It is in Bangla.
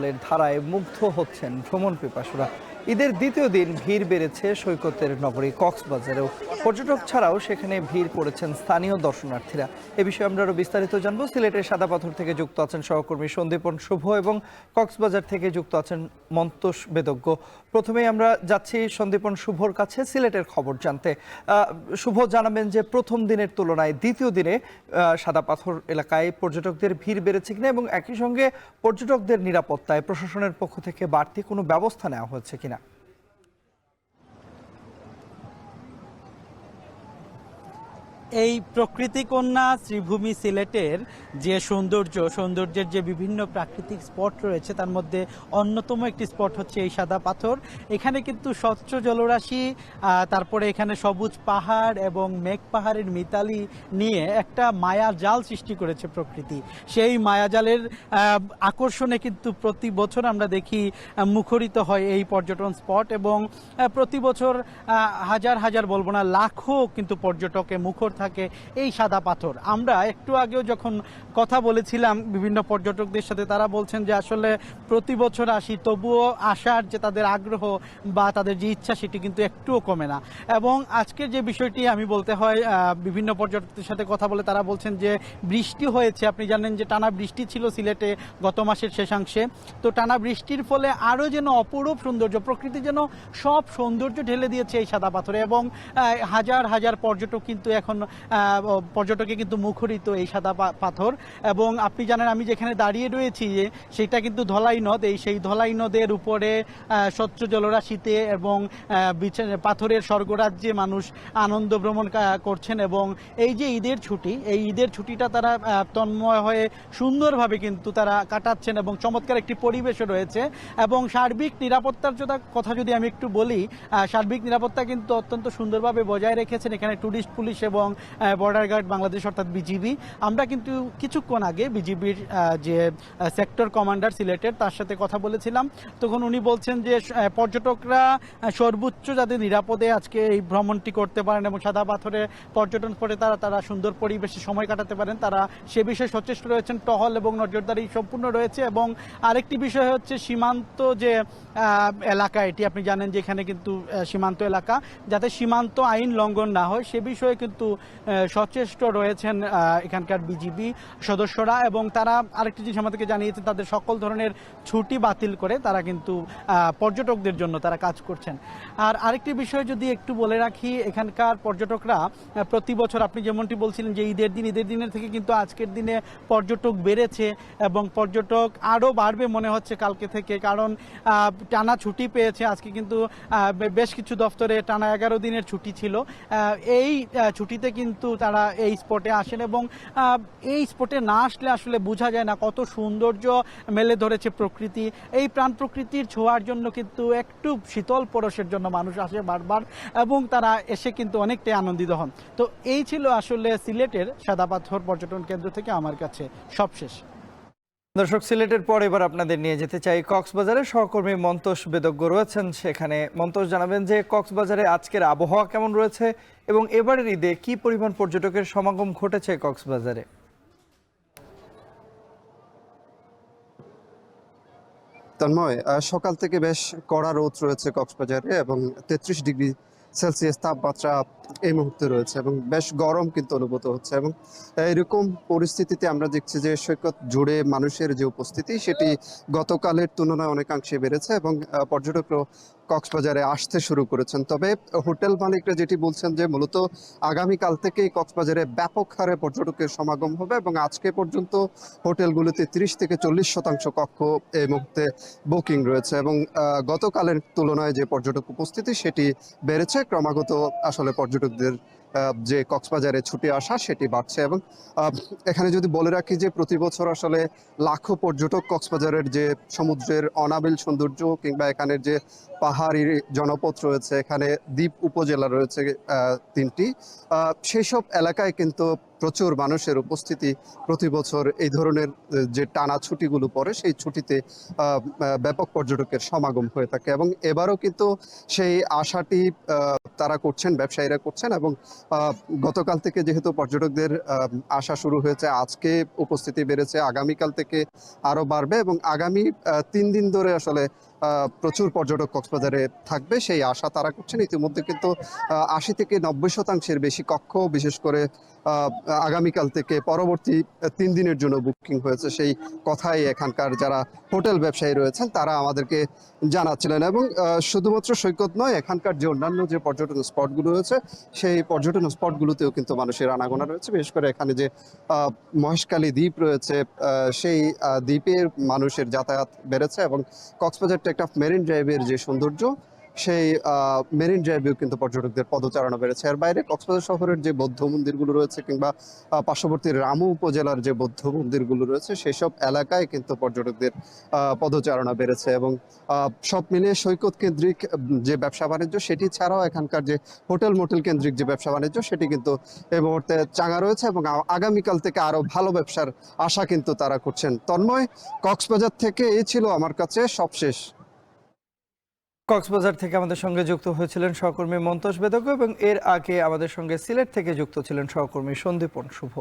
এর ধারায় মুগ্ধ হচ্ছেন ভ্রমণ পিপাসুরা। ঈদের দ্বিতীয় দিন ভিড় বেড়েছে সৈকতের নগরী কক্সবাজারেও। পর্যটক ছাড়াও সেখানে ভিড় করেছেন স্থানীয় দর্শনার্থীরা। এ বিষয়ে আমরা আরো বিস্তারিত জানবো। সিলেটের সাদা পাথর থেকে যুক্ত আছেন সহকর্মী সন্দীপন শুভ এবং কক্সবাজার থেকে যুক্ত আছেন মন্তোষ বেদজ্ঞ। প্রথমেই আমরা যাচ্ছি সন্দীপন শুভর কাছে সিলেটের খবর জানতে। শুভ, জানাবেন যে প্রথম দিনের তুলনায় দ্বিতীয় দিনে সাদা পাথর এলাকায় পর্যটকদের ভিড় বেড়েছে কিনা এবং একই সঙ্গে পর্যটকদের নিরাপত্তায় প্রশাসনের পক্ষ থেকে বাড়তি কোনো ব্যবস্থা নেওয়া হয়েছে কিনা? এই প্রকৃতি কন্যা শ্রীভূমি সিলেটের যে সৌন্দর্যের যে বিভিন্ন প্রাকৃতিক স্পট রয়েছে তার মধ্যে অন্যতম একটি স্পট হচ্ছে এই সাদা পাথর। এখানে কিন্তু স্বচ্ছ জলরাশি, তারপরে এখানে সবুজ পাহাড় এবং মেঘ পাহাড়ের মিতালি নিয়ে একটা মায়াজাল সৃষ্টি করেছে প্রকৃতি। সেই মায়াজালের আকর্ষণে কিন্তু প্রতি বছর আমরা দেখি মুখরিত হয় এই পর্যটন স্পট এবং প্রতি বছর হাজার হাজার বলবো না লাখো কিন্তু পর্যটকে মুখর থাকে এই সাদা পাথর। আমরা একটু আগেও যখন কথা বলেছিলাম বিভিন্ন পর্যটকদের সাথে, তারা বলছেন যে আসলে প্রতি বছর আসি তবুও আসার যে তাদের আগ্রহ বা তাদের যে ইচ্ছা সেটি কিন্তু একটুও কমে না। এবং আজকের যে বিষয়টি আমি বলতে হয়, বিভিন্ন পর্যটকদের সাথে কথা বলে তারা বলছেন যে বৃষ্টি হয়েছে। আপনি জানেন যে টানা বৃষ্টি ছিল সিলেটে গত মাসের শেষাংশে। তো টানা বৃষ্টির ফলে আরও যেন অপরূপ সৌন্দর্য, প্রকৃতি যেন সব সৌন্দর্য ঢেলে দিয়েছে এই সাদা পাথরে এবং হাজার হাজার পর্যটক কিন্তু এখন পর্যটকে কিন্তু মুখরিত এই সাদা পাথর। এবং আপনি জানেন আমি যেখানে দাঁড়িয়ে রয়েছি সেটা কিন্তু ধলাই নদ। সেই ধলাই নদের উপরে স্বচ্ছ জলরাশিতে এবং পাথরের স্বর্গরাজ্যে মানুষ আনন্দ ভ্রমণ করছেন এবং এই যে ঈদের ছুটি, এই ঈদের ছুটিটা তারা তন্ময় হয়ে সুন্দরভাবে কিন্তু তারা কাটাচ্ছেন এবং চমৎকার একটি পরিবেশও রয়েছে। এবং সার্বিক নিরাপত্তার কথা যদি আমি একটু বলি, সার্বিক নিরাপত্তা কিন্তু অত্যন্ত সুন্দরভাবে বজায় রেখেছেন এখানে ট্যুরিস্ট পুলিশ এবং বর্ডার গার্ড বাংলাদেশ অর্থাৎ বিজিবি। আমরা কিন্তু কিছুক্ষণ আগে বিজিবির যে সেক্টর কমান্ডার সিলেটের তার সাথে কথা বলেছিলাম, তখন উনি বলছেন যে পর্যটকরা সর্বোচ্চ যাতে নিরাপদে আজকে এই ভ্রমণটি করতে পারেন এবং সাদা পাথরে পর্যটন স্পটে তারা সুন্দর পরিবেশে সময় কাটাতে পারেন, তারা সে বিষয়ে সচেষ্ট রয়েছেন। টহল এবং নজরদারি সম্পূর্ণ রয়েছে। এবং আরেকটি বিষয় হচ্ছে সীমান্ত যে এলাকা, এটি আপনি জানেন যে এখানে কিন্তু সীমান্ত এলাকা, যাতে সীমান্ত আইন লঙ্ঘন না হয় সে বিষয়ে কিন্তু সচেষ্ট রয়েছেন এখানকার বিজিবি সদস্যরা। এবং তারা আরেকটি জিনিস আমাদেরকে জানিয়েছেন, তাদের সকল ধরনের ছুটি বাতিল করে তারা কিন্তু পর্যটকদের জন্য তারা কাজ করছেন। আর আরেকটি বিষয় যদি একটু বলে রাখি, এখানকার পর্যটকরা প্রতি বছর আপনি যেমনটি বলছিলেন যে ঈদের দিনের থেকে কিন্তু আজকের দিনে পর্যটক বেড়েছে এবং পর্যটক আরও বাড়বে মনে হচ্ছে কালকে থেকে, কারণ টানা ছুটি পেয়েছে। আজকে কিন্তু বেশ কিছু দফতরে টানা 11 দিনের ছুটি ছিল। এই ছুটিতে কিন্তু তারা এই স্পটে আসেন এবং এই স্পটে না আসলে আসলে বোঝা যায় না কত সৌন্দর্য মেলে ধরেছে প্রকৃতি। এই প্রাণ প্রকৃতির ছোঁয়ার জন্য কিন্তু একটু শীতল পরশের জন্য মানুষ আসে বারবার এবং তারা এসে কিন্তু অনেকটাই আনন্দিত হন। তো এই ছিল আসলে সিলেটের সাদা পাথর পর্যটন কেন্দ্র থেকে আমার কাছে সবশেষ। দর্শক, সিলেটের পর এবার আপনাদের নিয়ে যেতে চাই কক্সবাজারের সহকর্মী মন্তোষ বেদজ্ঞ রয়েছেন সেখানে। মন্তোষ, জানাবেন যে কক্সবাজারে আজকের আবহাওয়া কেমন রয়েছে এবং এবারের ঈদে কি পরিমাণ পর্যটকের সমাগম ঘটেছে কক্সবাজারে? তন্ময়, সকাল থেকে বেশ কড়া রোদ রয়েছে কক্সবাজারে এবং 33 ডিগ্রি সেলসিয়াস তাপমাত্রা এই মুহূর্তে রয়েছে এবং বেশ গরম কিন্তু অনুভূত হচ্ছে। এবং এরকম পরিস্থিতিতে আমরা দেখছি যে সৈকত জুড়ে মানুষের যে উপস্থিতি সেটি গতকালের তুলনায় অনেকাংশে বেড়েছে এবং পর্যটকরাও কক্সবাজারে আসতে শুরু করেছেন। তবে হোটেল মালিকরা যেটি বলছেন যে মূলত আগামীকাল থেকেই কক্সবাজারে ব্যাপক হারে পর্যটকের সমাগম হবে এবং আজকে পর্যন্ত হোটেলগুলোতে 30 থেকে 40% কক্ষ এই মুহূর্তে বুকিং রয়েছে এবং গতকালের তুলনায় যে পর্যটক উপস্থিতি সেটি বেড়েছে। ক্রমাগত আসলে পর্যটকদের যে কক্সবাজারে ছুটে আসা সেটি বাড়ছে। এবং এখানে যদি বলে রাখি যে প্রতি বছর আসলে লাখো পর্যটক কক্সবাজারের যে সমুদ্রের অনাবিল সৌন্দর্য কিংবা এখানের যে পাহাড়ি জনপদ রয়েছে, এখানে দ্বীপ উপজেলা রয়েছে 3টি, সেই সব এলাকায় কিন্তু প্রচুর মানুষের উপস্থিতি প্রতি বছর এই ধরনের যে টানা ছুটিগুলো পড়ে সেই ছুটিতে ব্যাপক পর্যটকের সমাগম হয়ে থাকে এবং এবারও কিন্তু সেই আশাটি তারা করছেন, ব্যবসায়ীরা করছেন এবং গতকাল থেকে যেহেতু পর্যটকদের আসা শুরু হয়েছে, আজকে উপস্থিতি বেড়েছে, আগামীকাল থেকে আরো বাড়বে এবং আগামী 3 দিন ধরে আসলে প্রচুর পর্যটক কক্সবাজারে থাকবে সেই আশা তারা করছেন। ইতিমধ্যে কিন্তু 80 থেকে 90% বেশি কক্ষ বিশেষ করে আগামীকাল থেকে পরবর্তী 3 দিনের জন্য বুকিং হয়েছে, সেই কথাই এখানকার যারা হোটেল ব্যবসায়ী রয়েছেন তারা আমাদেরকে জানাচ্ছিলেন। এবং শুধুমাত্র সৈকত নয়, এখানকার যে অন্যান্য যে পর্যটন স্পটগুলো রয়েছে সেই পর্যটন স্পটগুলোতেও কিন্তু মানুষের আনাগোনা রয়েছে। বিশেষ করে এখানে যে মহেশখালী দ্বীপ রয়েছে সেই দ্বীপের মানুষের যাতায়াত বেড়েছে এবং কক্সবাজার একটা মেরিন ড্রাইভের যে সৌন্দর্য সেই মেরিন ড্রাইভেও কিন্তু পর্যটকদের পদচারণা বেড়েছে। এর বাইরে কক্সবাজার শহরের যে বৌদ্ধ মন্দিরগুলো রয়েছে কিংবা পার্শ্ববর্তী রামু উপজেলার যে বৌদ্ধ মন্দিরগুলো রয়েছে সেসব এলাকায় কিন্তু পর্যটকদের পদচারণা বেড়েছে এবং সব মিলিয়ে সৈকত কেন্দ্রিক যে ব্যবসা বাণিজ্য সেটি ছাড়াও এখানকার যে হোটেল মোটেল কেন্দ্রিক যে ব্যবসা বাণিজ্য সেটি কিন্তু এই মুহূর্তে চাঙা রয়েছে এবং আগামীকাল থেকে আরো ভালো ব্যবসার আশা কিন্তু তারা করছেন। তন্ময়, কক্সবাজার থেকে এই ছিল আমার কাছে সবশেষ। কক্সবাজার থেকে আমাদের সঙ্গে যুক্ত হয়েছিলেন সহকর্মী মন্তোষ বেদজ্ঞ এবং এর আগে আমাদের সঙ্গে সিলেট থেকে যুক্ত ছিলেন সহকর্মী সন্দীপন শুভ।